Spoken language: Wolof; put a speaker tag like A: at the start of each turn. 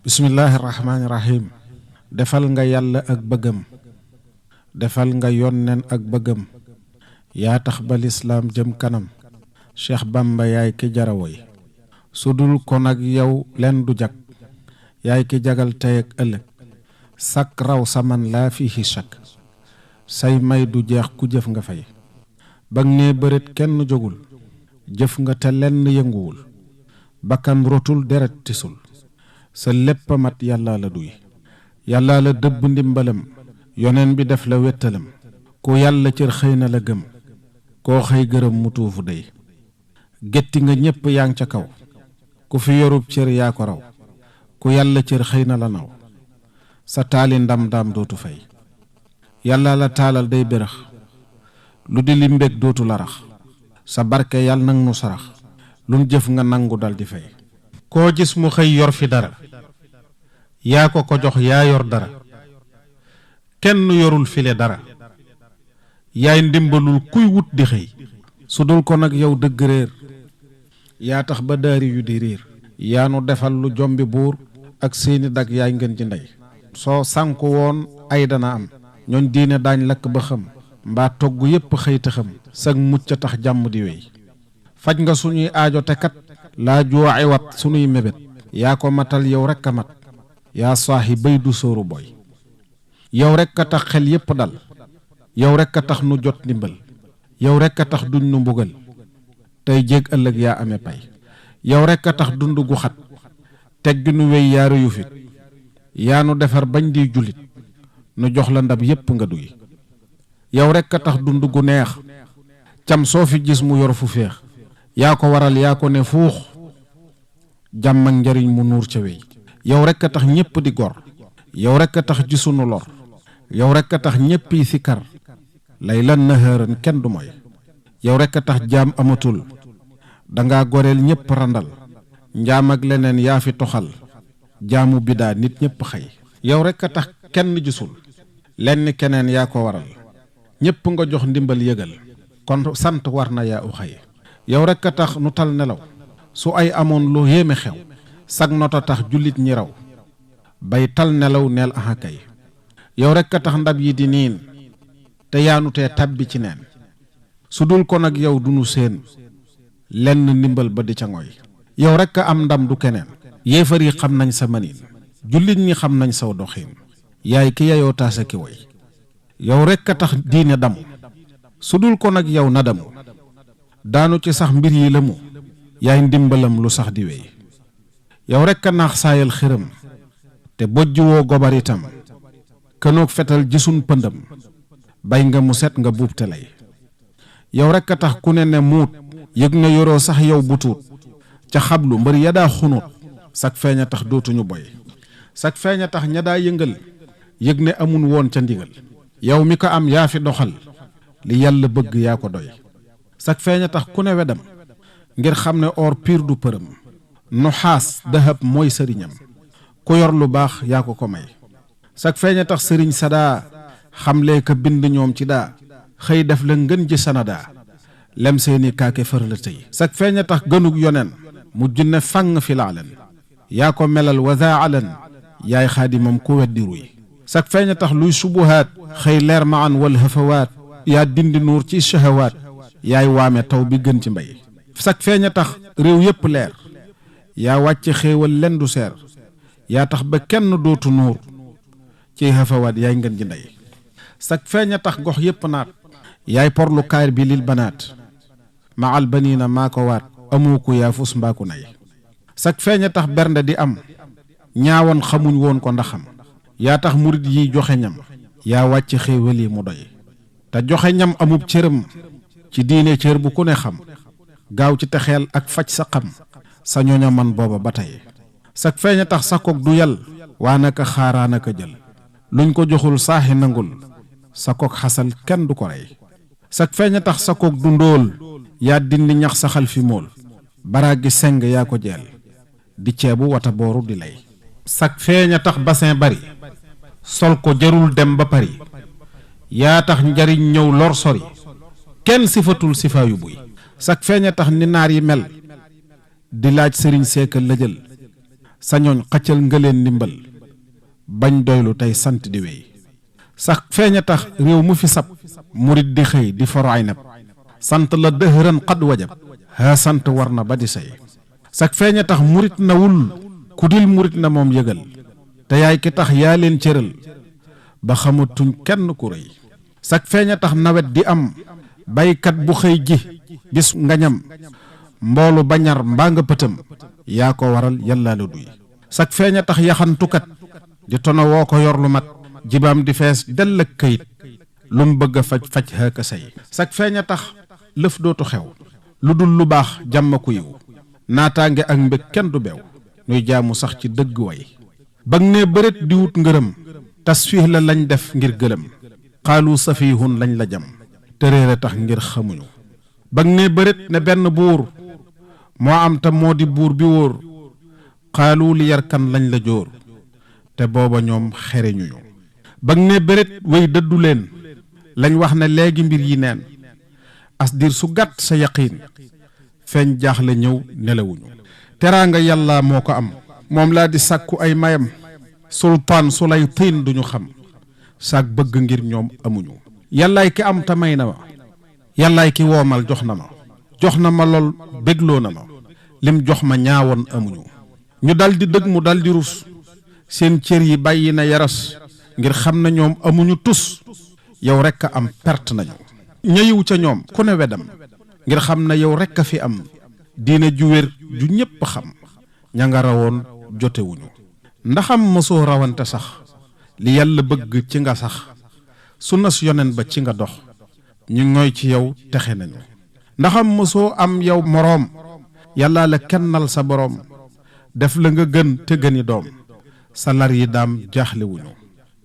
A: bismillahir rahmanir rahim. defal nga yàlla ak bëggam defal nga yonnen ak bëggam yaa tax ba lislaam jëm kanam Cheikh Bamba yaay ki jarawoy sudul ko nag yow len du jag yaay ki jagal tey ak ëllëg sak raw saman laa fihi shak say may du jeex ku jëf nga fay bag ne bërit kenn jógul jëf nga te lenn yënguwul bakkan rotul deret tisul sa lépp mat yàlla la duy yàlla la dëbb ndimbalam yonen bi def la wéttalam ku yàlla cër xëy na la gëm koo xëy gërëm mu tuufu day gétti nga ñépp yaa ngi ca kaw ku fi yorub cër yaa ko raw ku yàlla cër xëy na la naw sa taali ndam daam dootu fay yàlla la taalal day bérëx lu di li mbég dootu la rax sa barke yàlla nang nu sarax lun jëf nga nangu dal di fay koo gis mu xëy yor fi dara yaa ko jox yaa yor dara kenn yorul file dara yaay ndimbalul kuy wut di xëy su dul ko nag yow dëgg réer yaa tax ba daari yu di riir yaa nu defal lu jombi buur ak seeni dag yaay ngeen ci ndey soo sànku woon ay dana am ñooñ diine daañ lakk ba xam mbaa togg yépp xëy te xam sag mucc tax jàmm di wéy faj nga suñuy aajo te kat laa jooxe wat suñuy mébét yaa ko matal yow rekk a mat yaa saaxi bay du sóoru boy yow rekk a tax xel yépp dal yow rekk a tax nu jot ndimbal yow rekk a tax duñ nu mbugal tey jéeg ëllëg yaa ame pay yow rekk a tax dund gu xat teggi nu wéy yaa réyu fit yaa nu defar bañ di jullit nu jox la ndab yépp nga duy yow rekk a tax dund gu neex cam soo fi gis mu yor fu féex yaa ko waral yaa ko ne fuux jàmm ak njariñ mu nuur ca wey yow rekk a tax ñépp di gor yow rekk a tax gisunu lor yow rekk a tax ñépp yi sikar lay lan naharan kenn du moy yow rekk a tax jaam amatul danga goreel ñépp randal njaam ak leneen yaa fi toxal jaamu bidaa nit ñépp xëy yow rekk a tax kenn gisul lenn keneen yaa ko waral ñépp nga jox ndimbal yëgal kon sant war na yaa u xëy yow rekk a tax nu tal nelaw su ay amoon lu yéeme xew sag nota tax jullit ñi raw bay tal nelaw neel aha kay yow rekk a tax ndab yi di niin te yaanu tee tabbi ci neen su dul ko nag yow dunu seen lenn ndimbal ba di ca ngoy yow rekk a am ndam du keneen yéefar yi xam nañ sa maniin jullit ñi xam nañ saw doxiin yaay ki yayoo taasa ki woy yow rekk a tax diine damu su dul ko nag yow na damu daanu ci sax mbir yi la mu yaay ndimbalam lu sax di wey yow rekk a naax saayal xiram te bojj woo gobar itam kënoog fetal gisun pëndam bay nga mu set nga buub te lay yow rekk a tax ku ne muut yëg na yoroo sax yow bu tuut ca xablu mbër ya daa xunut sak feeñ a tax dootuñu boy sak feeñ a tax ña daa yëngal yëg ne amun woon ca ndigal yow mi ko am yaa fi doxal li yàlla bëgg yaa ko doy sak feeñ a tax ku ne wedam ngir xam ne or piir du përëm nu xaas dahab mooy sëriñam ku yor lu baax yaa ko may sak feeñ a tax sëriñ sadaa xamlee ka bind ñoom ci daa xëy def la ngën ji sanadaa lem seeni kaake fër la tëy sak feeñ a tax gënug yonen mujj ne fàng fi laalen yaa ko melal wazaalan yaay xaadimam ku weddi ruy sak feeñ a tax luy subuhaat xëy leer maan wal hafawaat yaa dindi nuur ci shahawaat yaay waame taw bi gën ci mbay sak feeñ a tax réew yépp leer yaa wàcce xéewal len du seer yaa tax ba kenn dootu nuur ci hafawaat yaay ngeen ji ndey sak feeñ a tax gox yépp naat yaay porlu kaar bi lil banaat maal baniina maa ko waat amuku yaa fus mbaaku nay sak feeñ a tax bernde di am ñaawoon xamuñ woon ko ndaxam yaa tax murit yi joxe ñam yaa wàcc xéewal yi mu doy te joxe ñam amub cëram ci diine cër bu ku ne xam gaaw ci texeel ak faj sa xam sa ñooña man booba ba tey sak feeñ a tax sa koog du yal waa naka xaaraa naka jël luñ ko joxul saaxi nangul sa koog xasal kenn du ko rey sak feeñ a tax sa koog du ndóol yaa dindi ñax saxal fi mool baraag gi seng yaa ko jeel di ceebu wata booru di lay sak feeñ a tax bassin bari sol ko jarul dem ba pari yaa tax njariñ ñëw lor sori kenn sifatul sifaayu buy sak feeñ a tax ni naar yi mel di laaj sëriñ seeka lëjël sañooñ xëccal nga leen ndimbal bañ doylu tey sant di wéy sax feeña tax réew mu fi sab murit di xëy di foro ay nab sant la dëhëran xad wajab haa sant war na ba di say sax feeña tax murit na wul ku dil murit na moom yëgal te yaay ki tax yaa leen cëral ba xamatuñ kenn ku rëy sax feeña tax nawet di am baykat bu xëy ji bis ngañam mboolu bañar mbaa nga pëtam yaa ko waral yàllaa la duy sax feeña tax yaxantukat di tono woo ko yor lu mat jibaam di fees dell ak këyit lu mu bëgg a faj xëkk say sax feeña tax lëf dootu xew lu dul lu baax jàmm ku yiw naataange ak mbég kenn du beew nuy jaamu sax ci dëgg way bag ne bëret di wut ngërëm tasfiix la lañ def ngir gëlëm xaalu safihun lañ la jam te réere tax ngir xamuñu bag ne bëret ne benn buur moo am te moo di buur bi wóor xaalu li yarkan lañ la jóor te booba ñoom xereñuñu bag ne bëret way dëddu leen lañ wax ne léegi mbir yi neen as diir su gàtt sa yaqiin feeñ jaaxle ñëw nelawuñu teraanga yàlla moo ko am moom laa di sàkku ay mayam sultaan su lay tiin duñu xam saak bëgg ngir ñoom amuñu yàllaay ki am te may na ma yàllaay ki woomal jox na ma lool bégloo na ma lim jox ma ñaawoon amuñu ñu dal di dëgg mu dal di rus seen cër yi bàyyi na yaras ngir xam na ñoom amuñu tus yow rekk a am perte nañu ñëyiw ca ñoom ku ne wedam ngir xam na yow rekk a fi am diine ju wér ju ñépp xam ña nga rawoon jotewuñu ndaxam mosoo rawante sax li yàlla bëgg ci nga sax su nas yonen ba ci nga dox ñu ngoy ci yow texe nañu ndaxam mosoo am yow moroom yàlla la kennal sa boroom def la nga gën te gëni doom sa lar yi daam jaaxlewuñu